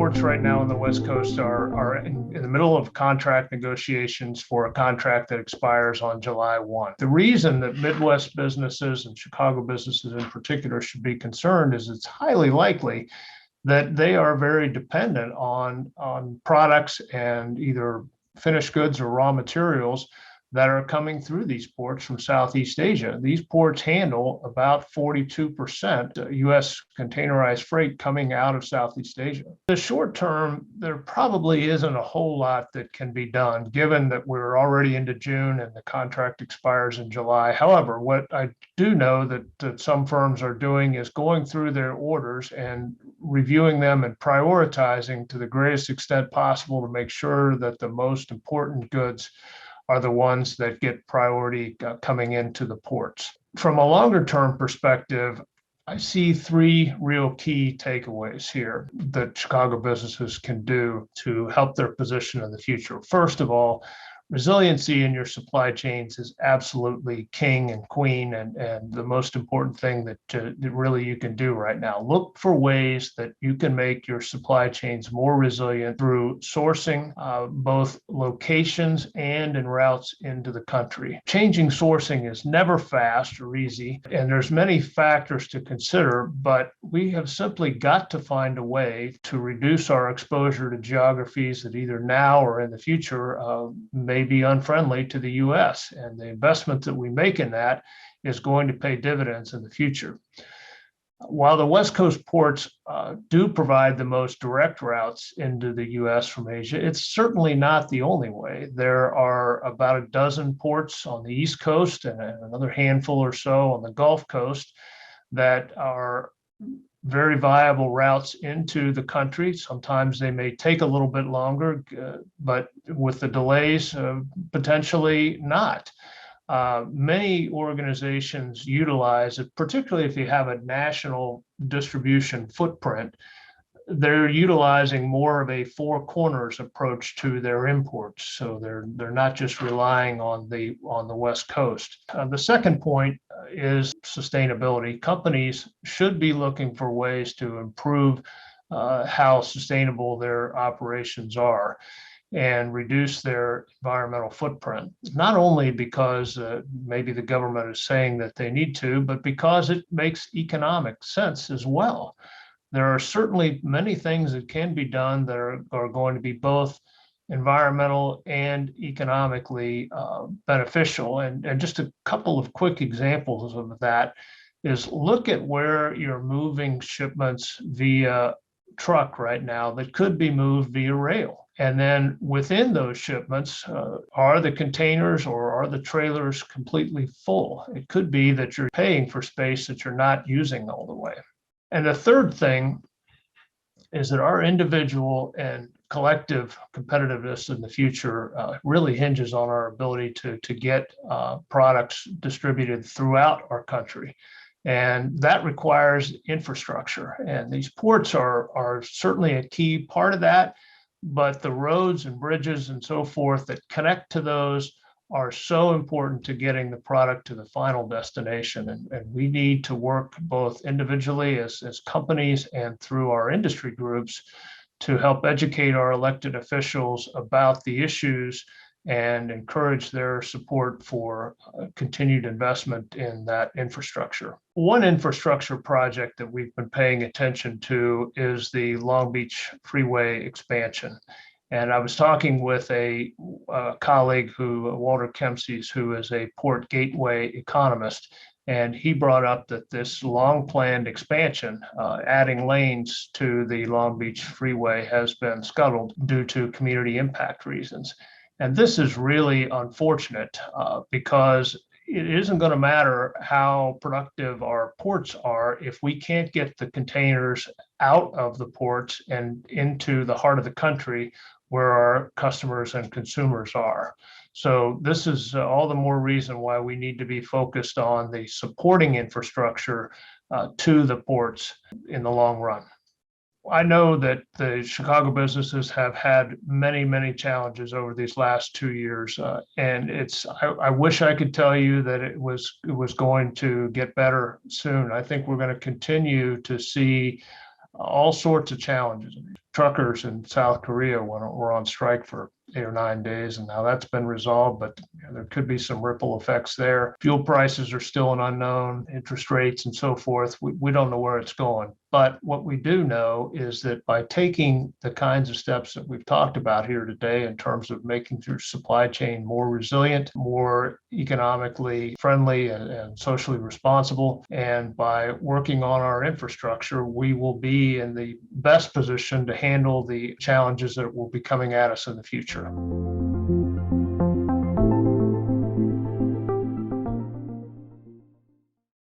ports right now on the West Coast are in the middle of contract negotiations for a contract that expires on July 1. The reason that Midwest businesses and Chicago businesses in particular should be concerned is it's highly likely that they are very dependent on products and either finished goods or raw materials that are coming through these ports from Southeast Asia. These ports handle about 42% US containerized freight coming out of Southeast Asia. In the short term, there probably isn't a whole lot that can be done, given that we're already into June and the contract expires in July. However, what I do know that some firms are doing is going through their orders and reviewing them and prioritizing to the greatest extent possible to make sure that the most important goods are the ones that get priority coming into the ports. From a longer term perspective, I see three real key takeaways here that Chicago businesses can do to help their position in the future. First of all, resiliency in your supply chains is absolutely king and queen and the most important thing that really you can do right now. Look for ways that you can make your supply chains more resilient through sourcing both locations and in routes into the country. Changing sourcing is never fast or easy, and there's many factors to consider, but we have simply got to find a way to reduce our exposure to geographies that either now or in the future may be unfriendly to the US, and the investment that we make in that is going to pay dividends in the future. While the West Coast ports do provide the most direct routes into the US from Asia, it's certainly not the only way. There are about a dozen ports on the East Coast and another handful or so on the Gulf Coast that are very viable routes into the country. Sometimes they may take a little bit longer, but with the delays, potentially not. Many organizations utilize it, particularly if you have a national distribution footprint. They're utilizing more of a four corners approach to their imports, so they're not just relying on the West Coast. The second point is sustainability. Companies should be looking for ways to improve how sustainable their operations are and reduce their environmental footprint, not only because maybe the government is saying that they need to, but because it makes economic sense as well. There are certainly many things that can be done that are going to be both environmental and economically beneficial. And just a couple of quick examples of that is look at where you're moving shipments via truck right now that could be moved via rail. And then within those shipments, are the containers or are the trailers completely full? It could be that you're paying for space that you're not using all the way. And the third thing is that our individual and collective competitiveness in the future really hinges on our ability to get products distributed throughout our country. And that requires infrastructure. And these ports are certainly a key part of that, but the roads and bridges and so forth that connect to those are so important to getting the product to the final destination. And we need to work both individually as companies and through our industry groups to help educate our elected officials about the issues and encourage their support for continued investment in that infrastructure. One infrastructure project that we've been paying attention to is the Long Beach Freeway expansion. And I was talking with a colleague Walter Kempsey, who is a port gateway economist, and he brought up that this long-planned expansion, adding lanes to the Long Beach Freeway, has been scuttled due to community impact reasons. And this is really unfortunate because it isn't going to matter how productive our ports are if we can't get the containers out of the ports and into the heart of the country where our customers and consumers are. So this is all the more reason why we need to be focused on the supporting infrastructure to the ports in the long run. I know that the Chicago businesses have had many, many challenges over these last 2 years, and I wish I could tell you that it was going to get better soon. I think we're going to continue to see all sorts of challenges. Truckers in South Korea were on strike for 8 or 9 days, and now that's been resolved, but there could be some ripple effects there. Fuel prices are still an unknown, interest rates and so forth. We don't know where it's going. But what we do know is that by taking the kinds of steps that we've talked about here today in terms of making your supply chain more resilient, more economically friendly and socially responsible, and by working on our infrastructure, we will be in the best position to handle the challenges that will be coming at us in the future.